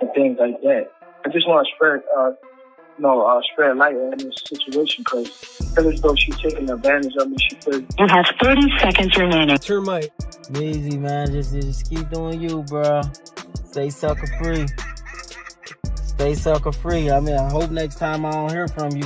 and things like that. I just want to spread light on this situation because as though she's taking advantage of me. You have 30 seconds remaining. Turn mic. Easy, man. Just keep doing you, bro. Stay sucker free. Stay sucker free. I mean, I hope next time I don't hear from you,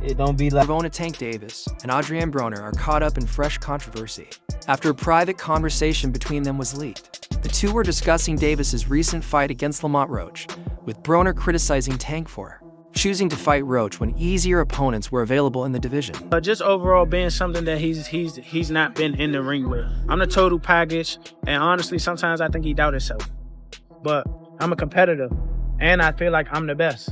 it don't be like Gervonta Tank Davis and Adrien Broner are caught up in fresh controversy after a private conversation between them was leaked. The two were discussing Davis's recent fight against Lamont Roach, with Broner criticizing Tank for choosing to fight Roach when easier opponents were available in the division. Just overall being something that he's not been in the ring with. I'm the total package, and honestly, sometimes I think he doubts himself. But I'm a competitor, and I feel like I'm the best.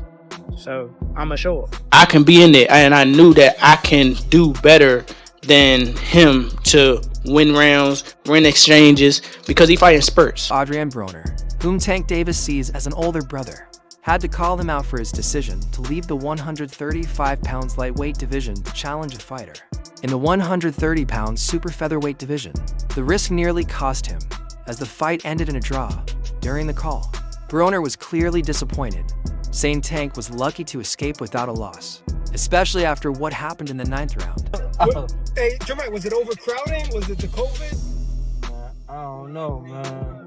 So I'm assured. I can be in it, and I knew that I can do better than him to win rounds, win exchanges, because he fighting spurts. Adrien Broner, whom Tank Davis sees as an older brother, had to call him out for his decision to leave the 135 pounds lightweight division to challenge a fighter in the 130 pounds super featherweight division. The risk nearly cost him, as the fight ended in a draw. During the call, Broner was clearly disappointed, saying Tank was lucky to escape without a loss, especially after what happened in the 9th round. Hey, Jermaine, was it overcrowding? Was it the COVID? I don't know, man.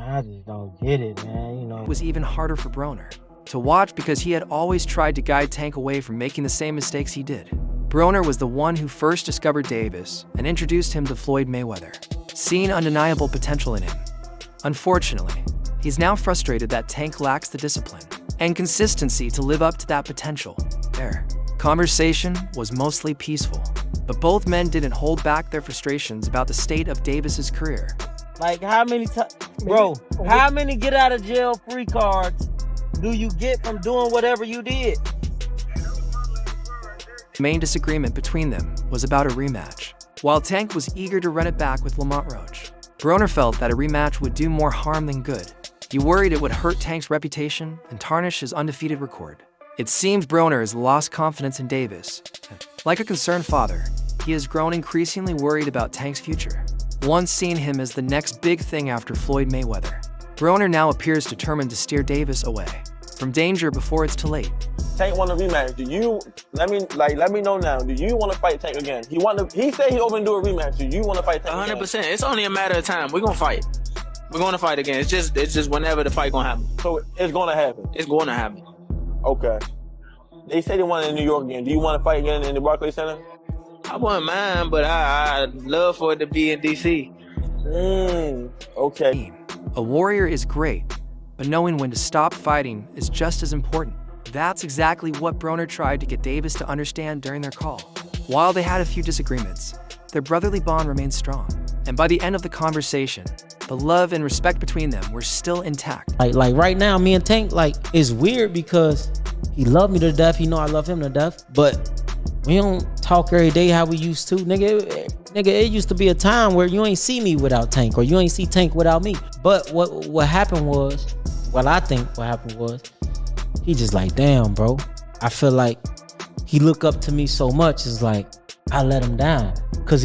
I just don't get it, man. You know, it was even harder for Broner to watch because he had always tried to guide Tank away from making the same mistakes he did. Broner was the one who first discovered Davis and introduced him to Floyd Mayweather, seeing undeniable potential in him. Unfortunately, he's now frustrated that Tank lacks the discipline and consistency to live up to that potential. Their conversation was mostly peaceful, but both men didn't hold back their frustrations about the state of Davis's career. Like, how many times, bro, how many get out of jail free cards do you get from doing whatever you did? The main disagreement between them was about a rematch. While Tank was eager to run it back with Lamont Roach, Broner felt that a rematch would do more harm than good. He worried it would hurt Tank's reputation and tarnish his undefeated record. It seems Broner has lost confidence in Davis. Like a concerned father, he has grown increasingly worried about Tank's future, once seeing him as the next big thing after Floyd Mayweather. Broner now appears determined to steer Davis away from danger before it's too late. Tank want a rematch. Do you let me know now? Do you want to fight Tank again? He said he open to do a rematch. Do you want to fight Tank 100%. It's only a matter of time. We're gonna fight. We're gonna fight again. It's just whenever the fight gonna happen. So it's gonna happen. It's gonna happen. Okay. They say they want it in New York again. Do you want to fight again in the Barclays Center? I wouldn't mind, but I'd love for it to be in DC. Okay. A warrior is great, but knowing when to stop fighting is just as important. That's exactly what Broner tried to get Davis to understand during their call. While they had a few disagreements, their brotherly bond remained strong. And by the end of the conversation, the love and respect between them were still intact. Like right now, me and Tank, it's weird because he loved me to death. He know I love him to death. But we don't talk every day how we used to. Nigga, it used to be a time where you ain't see me without Tank, or you ain't see Tank without me. But what happened was, I think what happened was, he just like, damn, bro. I feel like he look up to me so much. It's like, I let him down. Cause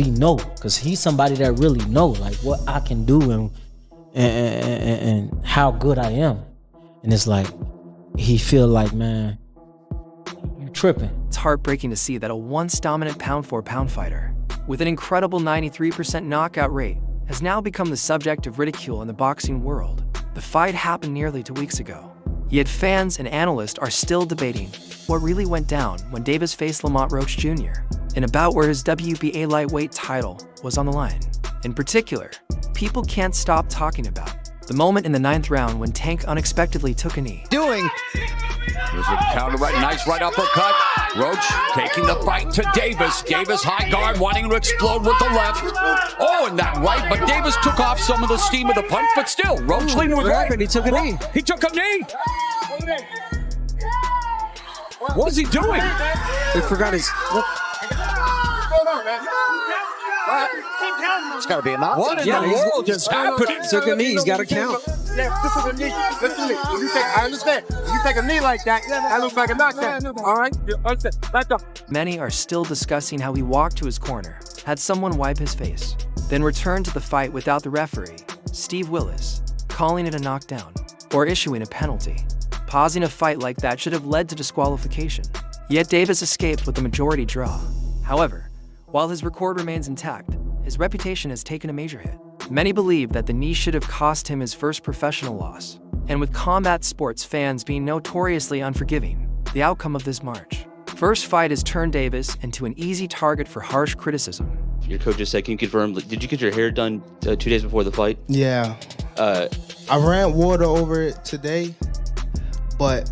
he's somebody that really know like what I can do and how good I am. And it's like, he feel like, man, you tripping. It's heartbreaking to see that a once dominant pound-for-pound fighter with an incredible 93% knockout rate has now become the subject of ridicule in the boxing world. The fight happened nearly 2 weeks ago, yet fans and analysts are still debating what really went down when Davis faced Lamont Roach Jr. in a bout where his WBA lightweight title was on the line. In particular, people can't stop talking about the moment in the 9th round when Tank unexpectedly took a knee. There's a counter right, nice right uppercut. Roach taking the fight to Davis. Davis high guard, wanting to explode with the left. Oh, and that right, but Davis took off some of the steam of the punch, but still, Roach leading with right. He took a knee. He took a knee. What was he doing? He forgot his... It's got to be enough. What in the world is happening? Took a knee. He's got to count. This is a knee. Listen to me. I understand. If you take a knee like that, that looks like a knockdown. All right? You understand? Back up. Many are still discussing how he walked to his corner, had someone wipe his face, then returned to the fight without the referee, Steve Willis, calling it a knockdown or issuing a penalty. Pausing a fight like that should have led to disqualification. Yet Davis escaped with a majority draw. However, while his record remains intact, his reputation has taken a major hit. Many believe that the knee should have cost him his first professional loss. And with combat sports fans being notoriously unforgiving, the outcome of this March first fight has turned Davis into an easy target for harsh criticism. Your coach just said, can you confirm, did you get your hair done 2 days before the fight? Yeah. I ran water over it today, but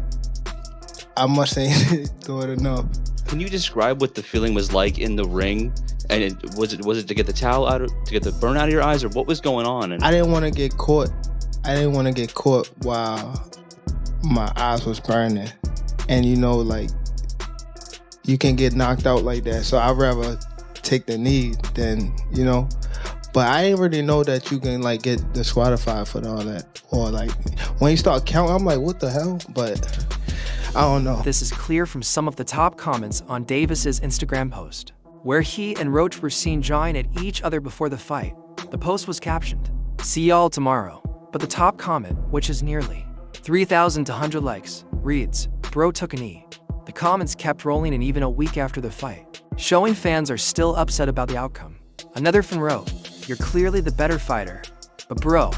I must say do it enough. Can you describe what the feeling was like in the ring? And was it to get the towel out, to get the burn out of your eyes, or what was going on? And I didn't want to get caught. I didn't want to get caught while my eyes was burning. And you know, like, you can get knocked out like that. So I'd rather take the knee than, you know. But I didn't really know that you can, like, get disqualified for all that. Or, like, when you start counting, I'm like, what the hell? But I don't know. This is clear from some of the top comments on Davis's Instagram post, where he and Roach were seen jawing at each other before the fight. The post was captioned, "See y'all tomorrow." But the top comment, which is nearly 3,200 likes, reads, "Bro took a knee." The comments kept rolling, and even a week after the fight, showing fans are still upset about the outcome. Another fan wrote, "You're clearly the better fighter, but bro,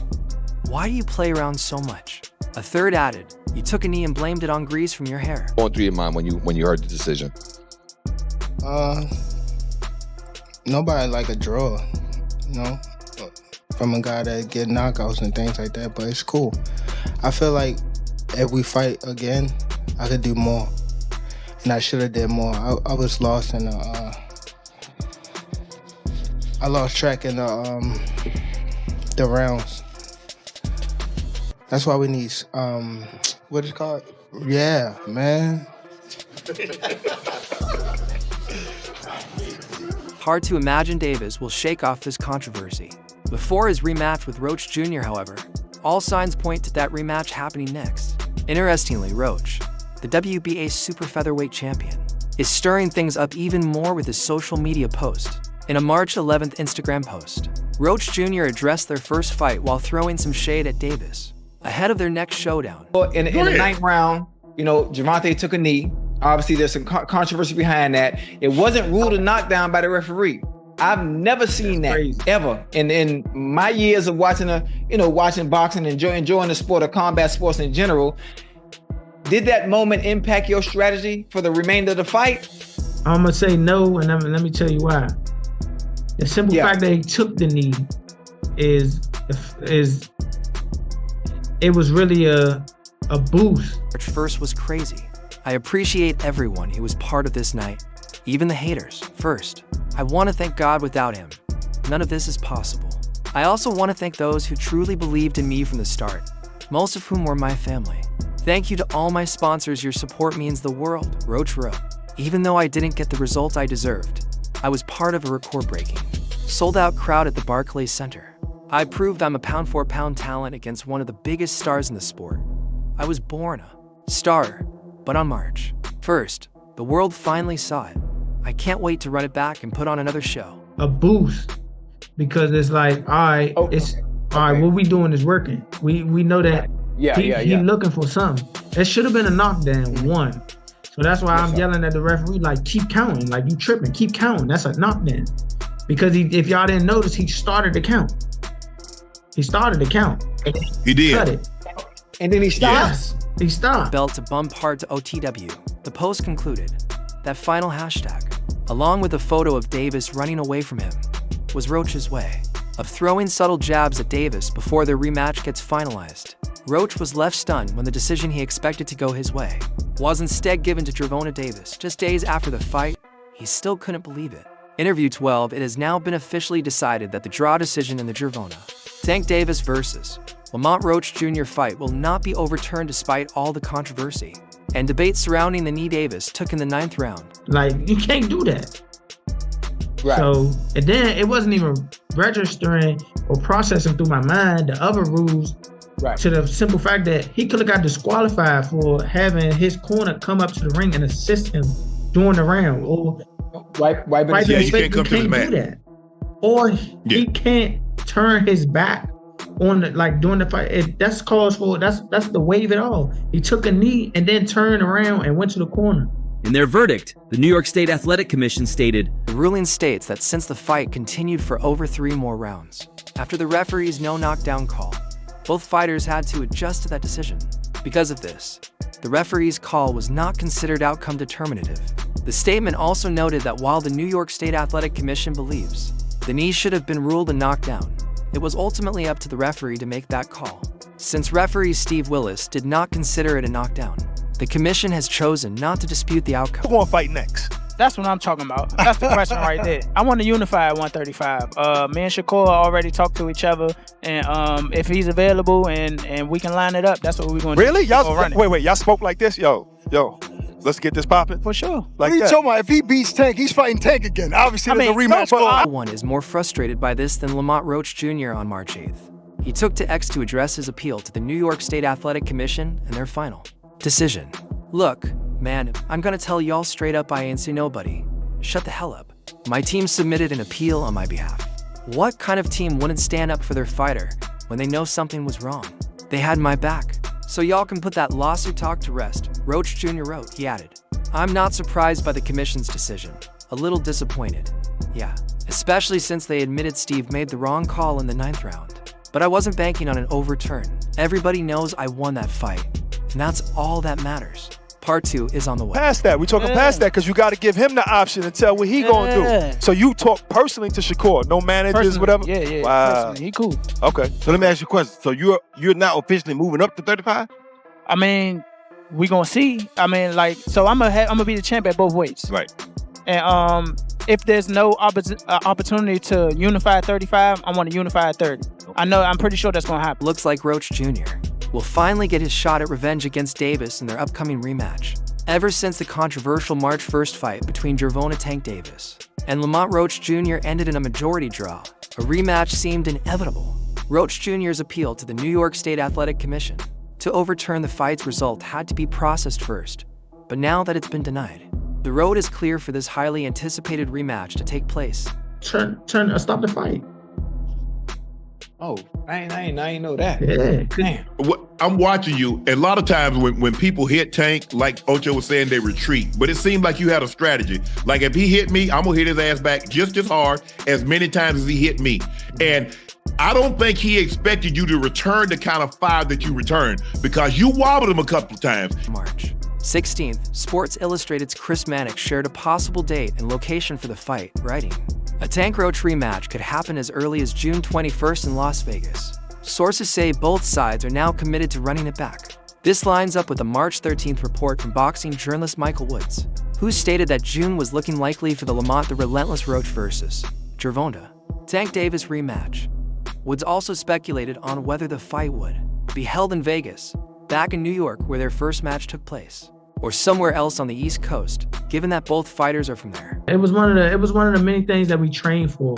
why do you play around so much?" A third added, "You took a knee and blamed it on grease from your hair." Going through your mind when you heard the decision? Nobody like a draw, you know, from a guy that get knockouts and things like that, but it's cool. I feel like if we fight again, I could do more, and I should have did more. I was lost in I lost track in the rounds. That's why we need, what is it called? Yeah, man. Hard to imagine Davis will shake off this controversy before his rematch with Roach Jr., however. All signs point to that rematch happening next. Interestingly, Roach, the WBA super featherweight champion, is stirring things up even more with his social media post. In a March 11th Instagram post, Roach Jr. addressed their first fight while throwing some shade at Davis ahead of their next showdown. In the 9th round, you know, Gervonta took a knee. Obviously, there's some controversy behind that. It wasn't ruled a knockdown by the referee. I've never seen that ever. In my years of watching watching boxing, enjoying the sport of combat sports in general. Did that moment impact your strategy for the remainder of the fight? I'm gonna say no, and let me tell you why. The simple fact that he took the knee is it was really a boost. First was crazy. I appreciate everyone who was part of this night, even the haters. First, I want to thank God. Without him, none of this is possible. I also want to thank those who truly believed in me from the start, most of whom were my family. Thank you to all my sponsors. Your support means the world. Roach wrote, "Even though I didn't get the results I deserved, I was part of a record-breaking, sold-out crowd at the Barclays Center. I proved I'm a pound-for-pound talent against one of the biggest stars in the sport. I was born a star, but on March 1st, the world finally saw it. I can't wait to run it back and put on another show." A boost, because it's like, all right, all right, what we doing is working. We know that he looking for something. It should have been a knockdown, one. So that's why I'm yelling at the referee, like, keep counting, like, you tripping, keep counting. That's a knockdown. Because if y'all didn't notice, he started the count. He started the count. He did. Cut it. And then he stopped. Yes, he stopped. Belt to bump hard to OTW. The post concluded that final hashtag, along with a photo of Davis running away from him, was Roach's way of throwing subtle jabs at Davis before their rematch gets finalized. Roach was left stunned when the decision he expected to go his way was instead given to GervontaDavis. Just days after the fight, he still couldn't believe it. Interview 12, it has now been officially decided that the draw decision in the Gervonta Tank Davis versus Lamont Roach Jr. fight will not be overturned despite all the controversy and debate surrounding the knee Davis took in the 9th round. Like, you can't do that. Right. So, and then it wasn't even registering or processing through my mind the other rules, to the simple fact that he could have got disqualified for having his corner come up to the ring and assist him during the round. Or you can't come to the mat. or he can't turn his back on during the fight. That's cause for that's the wave it all. He took a knee and then turned around and went to the corner. In their verdict, the New York State Athletic Commission stated, The ruling states that since the fight continued for over 3 more rounds, after the referee's no knockdown call, both fighters had to adjust to that decision. Because of this, the referee's call was not considered outcome determinative. The statement also noted that while the New York State Athletic Commission believes the knee should have been ruled a knockdown, it was ultimately up to the referee to make that call. Since referee Steve Willis did not consider it a knockdown, the commission has chosen not to dispute the outcome. Who's going to fight next? That's what I'm talking about. That's the question right there. I want to unify at 135. Me and Shakur already talked to each other, and if he's available and we can line it up, that's what we're going to do. Really? Y'all wait, y'all spoke like this? Yo, let's get this popping. For sure. Like what are you talking about? If he beats Tank, he's fighting Tank again. Obviously, there's a rematch. No one is more frustrated by this than Lamont Roach Jr. on March 8th. He took to X to address his appeal to the New York State Athletic Commission and their final decision. Look, man, I'm gonna tell y'all straight up I ain't see nobody. Shut the hell up. My team submitted an appeal on my behalf. What kind of team wouldn't stand up for their fighter when they know something was wrong? They had my back. So y'all can put that lawsuit talk to rest, Roach Jr. wrote, he added. I'm not surprised by the commission's decision. A little disappointed. Yeah, especially since they admitted Steve made the wrong call in the 9th round. But I wasn't banking on an overturn. Everybody knows I won that fight. And that's all that matters. Part 2 is on the way. Past that, we're talking past that because you got to give him the option and tell what he gonna do. So you talk personally to Shakur, no managers, whatever. Yeah. Wow. Personally, he cool. Okay. So let me ask you a question. So you're now officially moving up to 35? I mean, we gonna see. I mean, so I'm gonna be the champ at both weights. Right. And if there's no opportunity to unify at 35, I want to unify at 30. I'm pretty sure that's gonna happen. Looks like Roach Jr. will finally get his shot at revenge against Davis in their upcoming rematch. Ever since the controversial March 1st fight between Gervonta Tank Davis and Lamont Roach Jr. ended in a majority draw, a rematch seemed inevitable. Roach Jr.'s appeal to the New York State Athletic Commission to overturn the fight's result had to be processed first, but now that it's been denied, the road is clear for this highly anticipated rematch to take place. Stop the fight. Oh, I ain't know that. Yeah. Damn. I'm watching you, and a lot of times when people hit Tank, like Ocho was saying, they retreat. But it seemed like you had a strategy. Like if he hit me, I'm gonna hit his ass back just as hard as many times as he hit me. And I don't think he expected you to return the kind of fire that you returned because you wobbled him a couple of times. March 16th, Sports Illustrated's Chris Mannix shared a possible date and location for the fight, writing, a Tank Roach rematch could happen as early as June 21st in Las Vegas. Sources say both sides are now committed to running it back. This lines up with a March 13th report from boxing journalist Michael Woods, who stated that June was looking likely for the Lamont the Relentless Roach versus Gervonta Tank Davis rematch. Woods also speculated on whether the fight would be held in Vegas, back in New York where their first match took place, or somewhere else on the East Coast, given that both fighters are from there. It was one of the many things that we trained for.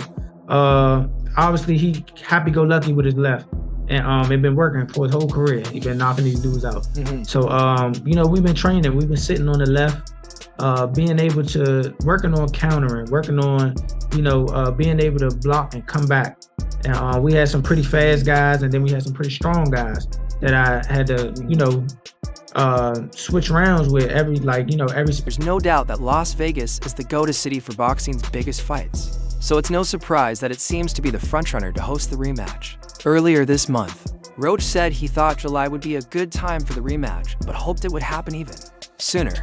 Obviously, he happy-go-lucky with his left, and it been working for his whole career. He been knocking these dudes out. Mm-hmm. So, we've been training. We've been sitting on the left, being able to working on countering, working on, being able to block and come back. And we had some pretty fast guys, and then we had some pretty strong guys that I had to, switch rounds with every. There's no doubt that Las Vegas is the go-to city for boxing's biggest fights. So it's no surprise that it seems to be the frontrunner to host the rematch. Earlier this month, Roach said he thought July would be a good time for the rematch, but hoped it would happen even sooner.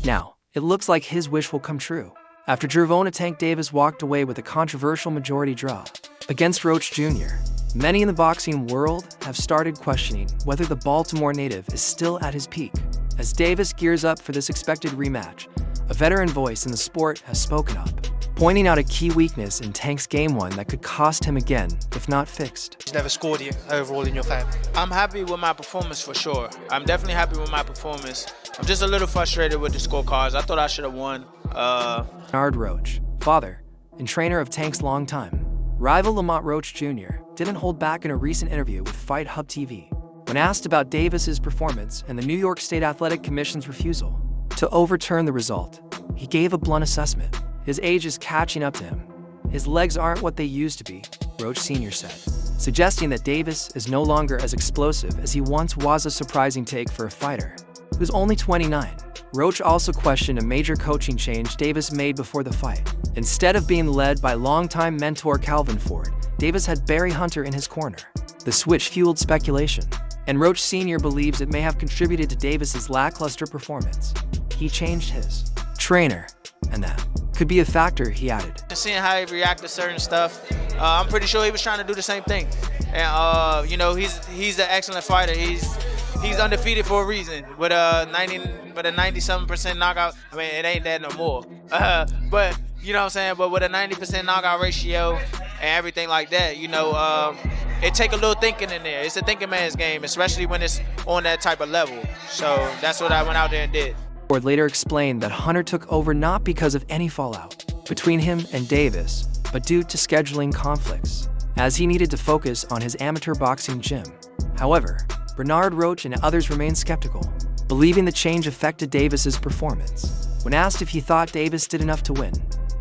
Now, it looks like his wish will come true, after Gervonta Tank Davis walked away with a controversial majority draw against Roach Jr. Many in the boxing world have started questioning whether the Baltimore native is still at his peak. As Davis gears up for this expected rematch, a veteran voice in the sport has spoken up, pointing out a key weakness in Tank's Game 1 that could cost him again, if not fixed. He's never scored you overall in your family. I'm happy with my performance for sure. I'm definitely happy with my performance. I'm just a little frustrated with the scorecards. I thought I should have won. Bernard Roach, father and trainer of Tank's longtime rival Lamont Roach Jr., didn't hold back in a recent interview with Fight Hub TV. When asked about Davis's performance and the New York State Athletic Commission's refusal to overturn the result, he gave a blunt assessment. His age is catching up to him. His legs aren't what they used to be, Roach Sr. said, suggesting that Davis is no longer as explosive as he once was. A surprising take for a fighter who's only 29. Roach also questioned a major coaching change Davis made before the fight. Instead of being led by longtime mentor Calvin Ford, Davis had Barry Hunter in his corner. The switch fueled speculation, and Roach Sr. believes it may have contributed to Davis's lackluster performance. He changed his trainer, and that could be a factor, he added. Seeing how he reacted to certain stuff, I'm pretty sure he was trying to do the same thing. And, you know, he's an excellent fighter. He's undefeated for a reason with a 97% knockout. I mean, it ain't that no more. But you know what I'm saying? But with a 90% knockout ratio and everything like that, you know, it take a little thinking in there. It's a thinking man's game, especially when it's on that type of level. So that's what I went out there and did. Ford later explained that Hunter took over not because of any fallout between him and Davis, but due to scheduling conflicts, as he needed to focus on his amateur boxing gym. However, Bernard Roach and others remained skeptical, believing the change affected Davis's performance. When asked if he thought Davis did enough to win,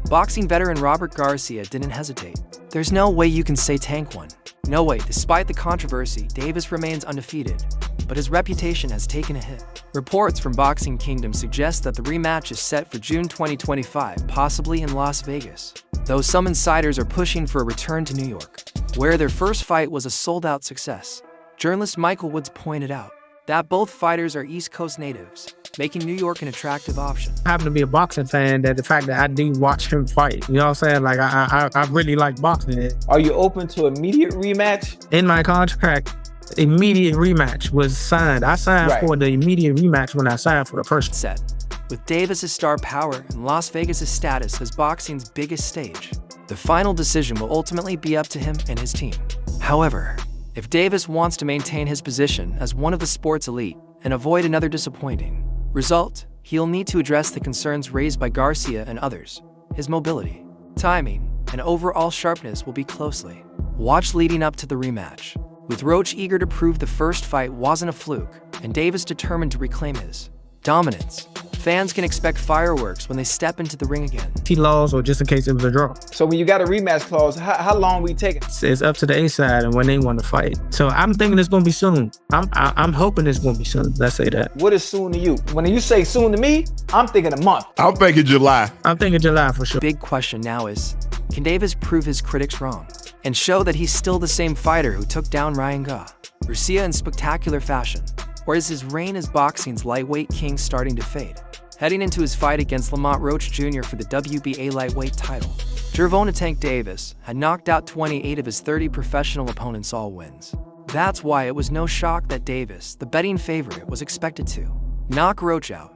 boxing veteran Robert Garcia didn't hesitate. "There's no way you can say Tank won. No way." Despite the controversy, Davis remains undefeated, but his reputation has taken a hit. Reports from Boxing Kingdom suggest that the rematch is set for June 2025, possibly in Las Vegas, though some insiders are pushing for a return to New York, where their first fight was a sold-out success. Journalist Michael Woods pointed out that both fighters are East Coast natives, making New York an attractive option. I happen to be a boxing fan, that the fact that I do watch him fight, you know what I'm saying? Like, I really like boxing. Are you open to immediate rematch? In my contract, immediate rematch was signed. I signed for the immediate rematch when I signed for the first set. With Davis's star power and Las Vegas' status as boxing's biggest stage, the final decision will ultimately be up to him and his team. However, if Davis wants to maintain his position as one of the sport's elite and avoid another disappointing result, he'll need to address the concerns raised by Garcia and others. His mobility, timing, and overall sharpness will be closely watched leading up to the rematch. With Roach eager to prove the first fight wasn't a fluke, and Davis determined to reclaim his dominance, fans can expect fireworks when they step into the ring again. He lost, or just in case it was a draw. So when you got a rematch clause, how long we take it? It's up to the A side and when they want to fight. So I'm thinking it's gonna be soon. I'm hoping it's gonna be soon. Let's say that. What is soon to you? When you say soon to me, I'm thinking a month. I'm thinking July. I'm thinking July for sure. Big question now is, can Davis prove his critics wrong and show that he's still the same fighter who took down Ryan Garcia in spectacular fashion? Or is his reign as boxing's lightweight king starting to fade? Heading into his fight against Lamont Roach Jr. for the WBA lightweight title, Gervonta Davis had knocked out 28 of his 30 professional opponents, all wins. That's why it was no shock that Davis, the betting favorite, was expected to knock Roach out.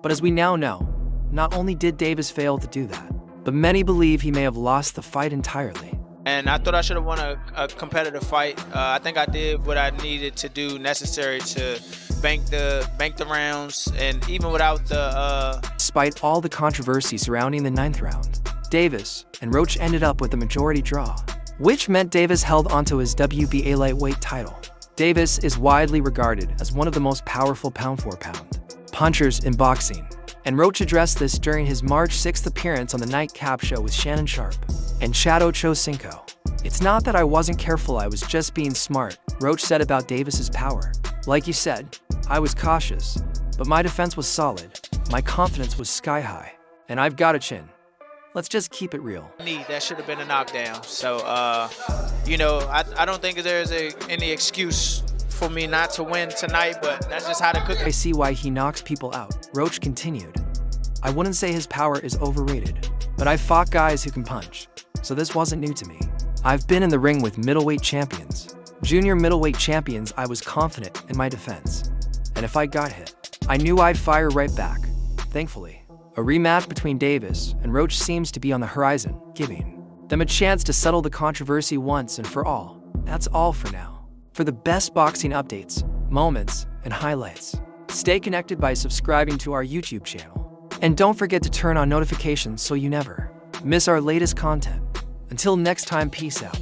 But as we now know, not only did Davis fail to do that, but many believe he may have lost the fight entirely. And I thought I should have won a competitive fight. I think I did what I needed to do necessary to bank the rounds, and even without the... Despite all the controversy surrounding the 9th round, Davis and Roach ended up with a majority draw, which meant Davis held onto his WBA lightweight title. Davis is widely regarded as one of the most powerful pound-for-pound punchers in boxing, and Roach addressed this during his March 6th appearance on the Nightcap Show with Shannon Sharp and Chado Chocinco. "It's not that I wasn't careful, I was just being smart," Roach said about Davis's power. "Like you said, I was cautious, but my defense was solid, my confidence was sky high, and I've got a chin. Let's just keep it real." That should have been a knockdown. So, you know, I don't think there's any excuse for me not to win tonight, but that's just how the cookie. I see why he knocks people out, Roach continued. "I wouldn't say his power is overrated, but I've fought guys who can punch, so this wasn't new to me. I've been in the ring with middleweight champions, junior middleweight champions. I was confident in my defense, and if I got hit, I knew I'd fire right back. Thankfully, a rematch between Davis and Roach seems to be on the horizon, giving them a chance to settle the controversy once and for all. That's all for now. For the best boxing updates, moments, and highlights, stay connected by subscribing to our YouTube channel. And don't forget to turn on notifications so you never miss our latest content. Until next time, peace out.